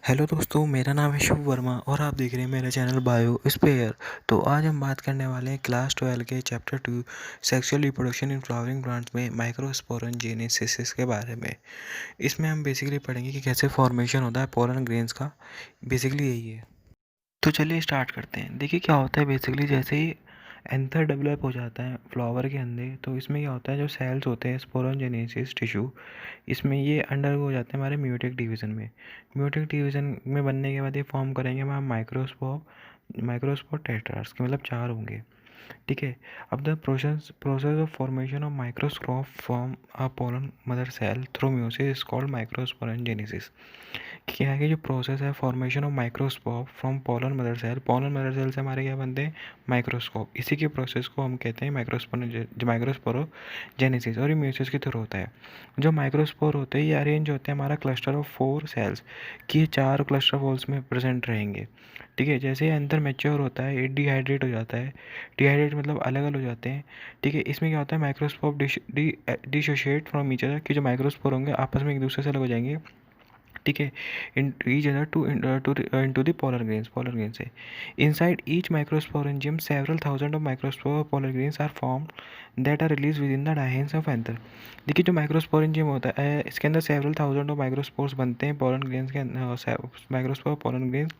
Hello दोस्तों, मेरा नाम है शिव वर्मा और आप देख रहे हैं मेरा चैनल बायो स्पेयर। तो आज हम बात करने वाले हैं क्लास 12 के chapter 2 sexual reproduction in flowering plants में माइक्रोस्पोरन जेनेसिस के बारे में। इसमें हम बेसिकली पढ़ेंगे कि कैसे फॉर्मेशन होता है पोलन ग्रेन्स का। बेसिकली यही है। तो चलिए स्टार्ट करते हैं। देखिए क्या होता है, बेसिकली जैसे ही एंथर डेवलप हो जाता है फ्लावर के अंदर, तो इसमें क्या होता है, जो सेल्स होते हैं स्पोरोजेनेसिस टिश्यू, इसमें ये अंडर हो जाते हैं हमारे म्यूटेक डिवीज़न में। म्यूटेक डिवीज़न में बनने के बाद ये फॉर्म करेंगे हमारा माइक्रोस्पोर टेट्रार्स के, मतलब 4 होंगे। ठीक है। अब the process process of formation of microscope form a pollen mother cell through meiosis is called microsporogenesis. क्या है कि जो प्रोसेस है formation of microscope from pollen mother cell से हमारे क्या बनते हैं, माइक्रोस्कोप। इसी के प्रोसेस को हम कहते हैं माइक्रोस्पोरोजेनेसिस, और ये म्यूसिस के थ्रू होता है। जो माइक्रोस्पोर होते हैं ये अरेंज होते हैं हमारा क्लस्टर ऑफ 4 सेल्स, कि ये 4 क्लस्टर वॉल्स में प्रेजेंट रहेंगे। ठीक है। जैसे अंदर मैच्योर होता है ये डिहाइड्रेट हो जाता है। डिहाइड्रेट मतलब अलग अलग हो जाते हैं। ठीक है। इसमें क्या होता है, microscope dissociate from each other, कि जो माइक्रोस्पोर होंगे आपस में एक दूसरे से अलग हो जाएंगे। ठीक है। In each other to into the polar grain से। Inside each microsporangium several thousand of microspore polar grains are formed that are release within the dehiscence of anther. देखिए जो माइक्रोस्पोरेंजियम होता है इसके अंदर सेवरल थाउजेंड ऑफ माइक्रोस्पोर्स बनते हैं pollen grains के माइक्रोस्पोर पोलन ग्रेन्स,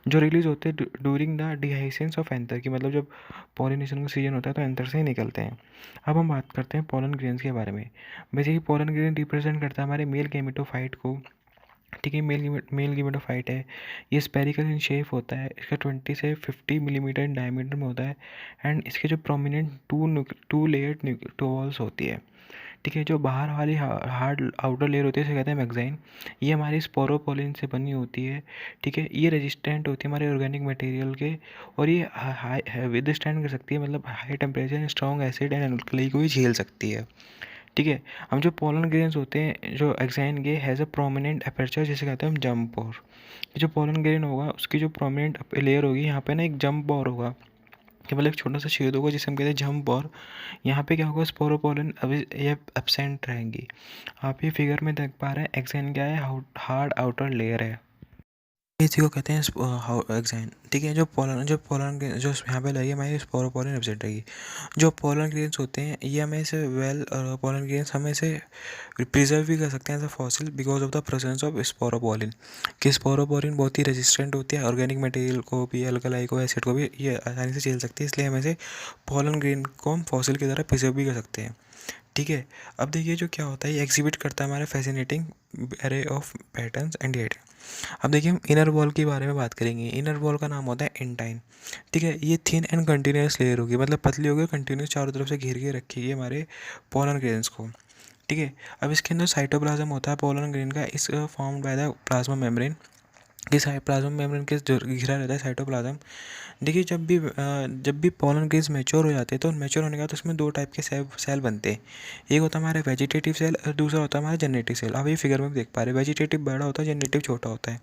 जो रिलीज होते हैं ड्यूरिंग द डिहाइसेंस ऑफ एंथर, की मतलब जब पॉलिनेशन का सीजन होता है तो एंथर से ही निकलते हैं। अब हम बात करते हैं पोलन ग्रेन्स के बारे में। बेसिकली पोलन ग्रेन रिप्रेजेंट करता है हमारे मेल गेमेटोफाइट को। ठीक है। मेल गेमेटोफाइट है। ये स्पेरिकल इन शेप होता है। इसका 20 से 50 मिलीमीटर इन डायमीटर में होता है। एंड इसके जो प्रोमिनेंट टू लेयर्ड टोवल्स होती है। ठीक है। जो बाहर वाली हार्ड आउटर लेयर होती है इसे कहते हैं मैगजाइन। ये हमारी स्पोरोपोलिन से बनी होती है। ठीक है। ये रेजिस्टेंट होती है हमारे ऑर्गेनिक मटेरियल के, और ये हाई विद स्टैंड कर सकती है, मतलब high temperature strong acid and alkali को भी झेल सकती है। ठीक है। हम जो पोलन ग्रेन्स होते हैं जो एक्साइन के हैज़ अ प्रोमिनेंट अपर्चर, जिसे कहते हैं हम जंप बोर। जो पोलन ग्रेन होगा उसकी जो प्रोमिनेंट लेयर होगी यहाँ पे ना एक जंप बोर होगा, कि मतलब एक छोटा सा छेद होगा जिसे हम कहते हैं जंप बोर। यहाँ पे क्या होगा, स्पोरोपोलन अभी ये एब्सेंट रहेंगी। आप ये फिगर में देख पा रहे हैं एक्साइन क्या है, हार्ड आउटर लेयर है। इसी को कहते हैं एक्साइन। ठीक है। जो पोलन जो यहाँ पे लगी हमारी स्पोरोपोलन एब्सेंट रहेगी। जो पोलन ग्रेन्स होते हैं ये हमें से पोलन ग्रेन्स हमें से प्रिजर्व भी कर सकते हैं as a fossil because of the presence of sporopollenin. कि स्पोरोपोलिन बहुत ही रेजिस्टेंट होती है ऑर्गेनिक मटेरियल को भी, अल्कलाई को, एसिड को भी ये आसानी से झेल सकती है, इसलिए हमें से पोलन ग्रेन को हम फॉसिल की तरह प्रिजर्व भी कर सकते हैं। ठीक है। अब देखिए जो क्या होता है ये एग्जिबिट करता है हमारे fascinating array of patterns and design. अब देखिए हम इनर वॉल के बारे में बात करेंगे। इनर वॉल का नाम होता है एंटाइन। ठीक है। ये थिन एंड कंटिन्यूस लेयर होगी, मतलब पतली होगी, कंटिन्यूस चारों तरफ से घेर के रखेगी हमारे पोलन ग्रेन्स को। ठीक है। अब इसके अंदर साइटोप्लाज्म होता है पोलन ग्रेन का, इस formed by the plasma membrane. किस प्लाज्मा मेम्ब्रेन के घिरा रहता है साइटोप्लाज्म। देखिए जब भी पोलन ग्रेन्स मैच्योर हो जाते हैं तो मैच्योर होने के बाद उसमें 2 टाइप के सेल बनते हैं। एक होता है हमारे वेजिटेटिव सेल और दूसरा होता है हमारा जनरेटिव सेल। आप ये फिगर में देख पा रहे हैं, वेजिटेटिव बड़ा होता है, जनरेटिव छोटा होता है।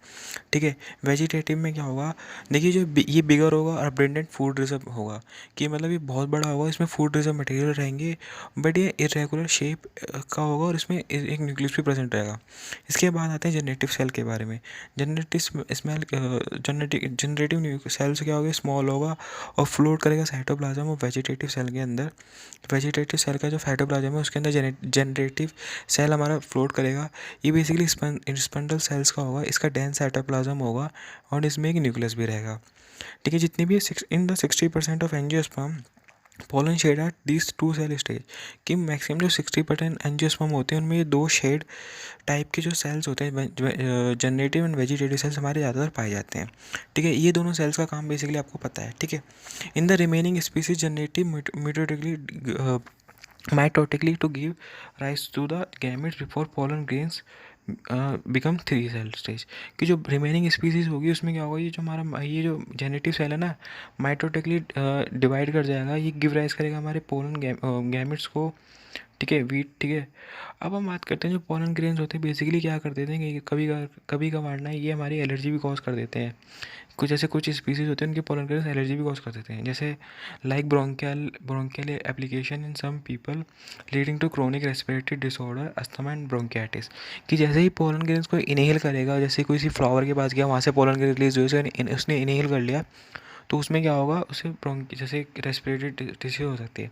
ठीक है। वेजिटेटिव में क्या होगा, देखिए ये बिगर होगा और अबंडेंट फूड रिजर्व होगा, कि मतलब ये बहुत बड़ा होगा, इसमें फूड रिजर्व मटेरियल रहेंगे, बट ये इरेगुलर शेप का होगा और इसमें एक न्यूक्लियस भी प्रेजेंट रहेगा। इसके बाद आते हैं जनरेटिव सेल के बारे में। जनरेटिव सेल से क्या होगा, स्मॉल होगा और फ्लोट करेगा साइटोप्लाज्म और वेजिटेटिव सेल के अंदर। वेजिटेटिव सेल का जो साइटोप्लाज्म है उसके अंदर जनरेटिव सेल हमारा फ्लोट करेगा। ये बेसिकली स्पंडल सेल्स का होगा, इसका डेंस साइटोप्लाज्म होगा और इसमें एक न्यूक्लियस भी रहेगा। ठीक है। जितनी भी in the 60% of angiosperm pollen shed are this 2 cell stage, कि मैक्सिमम जो 60% एंजियोस्पर्म होते हैं उनमें ये 2 शेड टाइप के जो सेल्स होते हैं जनरेटिव एंड वेजिटेटिव सेल्स हमारे ज़्यादातर पाए जाते हैं। ठीक है। ये दोनों सेल्स का काम बेसिकली आपको पता है। ठीक है। In the remaining species generative mitotically to give rise to the gametes before pollen grains become 3 cell stage. कि जो रिमेनिंग स्पीसीज होगी उसमें क्या होगा, ये जो हमारा ये जो जेनेटिव सेल है ना, माइटोटिकली डिवाइड कर जाएगा, ये गिव राइज करेगा हमारे पोलन गैमेट्स को। ठीक है, वीट, ठीक है। अब हम बात करते हैं जो पोलन ग्रेन्स होते हैं बेसिकली क्या कर देते हैं कि कभी कभार ना ये हमारी एलर्जी भी कॉज कर देते हैं। कुछ ऐसे कुछ स्पीसीज होते हैं उनके पोलन ग्रेन्स एलर्जी भी कॉज कर देते हैं, जैसे like bronchial application in some people leading to chronic respiratory disorder asthma and bronchitis. कि जैसे ही पोलन ग्रेन्स को इनहेल करेगा, जैसे कोई सी फ्लावर के पास गया, वहाँ से पोलन ग्रेन रिलीज हुई, उसने इनहेल कर लिया, तो उसमें क्या होगा, उसे जैसे रेस्पिरेटरी डिसीज हो सकती है।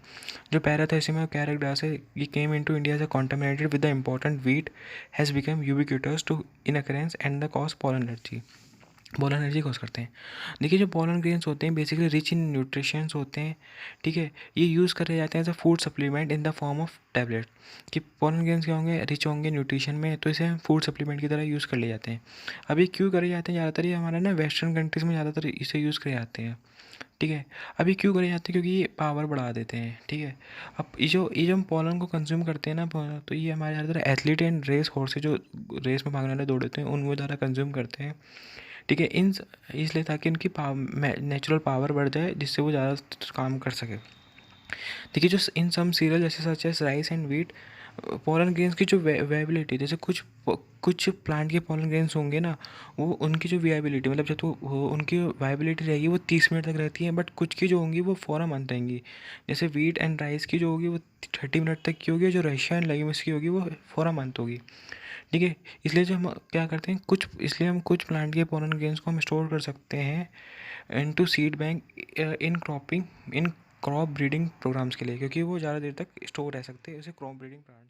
जो पैराथेसिमा कैरेक्टास है, ये came into India as a contaminated with the important wheat has become ubiquitous to in occurrence and the cause pollen allergy. Pollen allergy cause करते हैं। देखिए जो पोलन ग्रेन्स होते हैं बेसिकली रिच इन न्यूट्रिशंस होते हैं, ठीक है। ये यूज़ करे जाते हैं as a food supplement in the form of tablet. कि पोलन ग्रेन्स क्या होंगे, रिच होंगे न्यूट्रिशन में, तो इसे हम फूड सप्लीमेंट की तरह यूज़ कर लिए जाते हैं। अब ये क्यों करे जाते हैं ज़्यादातर, ये हमारा ना वेस्टर्न कंट्रीज़ में ज़्यादातर इसे यूज़ करे जाते हैं, ठीक है। अभी क्यों करे जाते हैं, क्योंकि ये पावर बढ़ा देते हैं, ठीक है। अब ये जो हम पोलन को कंज्यूम करते हैं ना, तो ये हमारे ज़्यादातर एथलीट एंड रेस हॉर्स से जो रेस में भागने वाले दौड़ते हैं उनको ज़्यादा कंज्यूम करते हैं, ठीक है। इन इसलिए ताकि उनकी नेचुरल पावर बढ़ जाए, जिससे वो ज़्यादा काम कर सके। देखिए जो इन सम सीरियल जैसे such as rice and wheat, pollen grains की जो वेबिलिटी, जैसे कुछ प्लांट के पोलन ग्रेन्स होंगे ना, वो उनकी जो विएबिलिटी मतलब जब तो उनकी वायबिलिटी रहेगी वो 30 मिनट तक रहती है, बट कुछ की जो होंगी वो 4 मंथ रहेंगी। जैसे वीट एंड राइस की जो होगी वो 30 मिनट तक की होगी, जो रशिया एंड लेग्यूम्स की होगी वो 4 मंथ होगी, ठीक है। इसलिए जो हम क्या करते हैं, इसलिए हम कुछ प्लांट के पोलन ग्रेन्स को हम स्टोर कर सकते हैं into seed bank in crop breeding programs के लिए, क्योंकि वो ज़्यादा देर तक स्टोर रह सकते हैं, उसे क्रॉप ब्रीडिंग प्लांट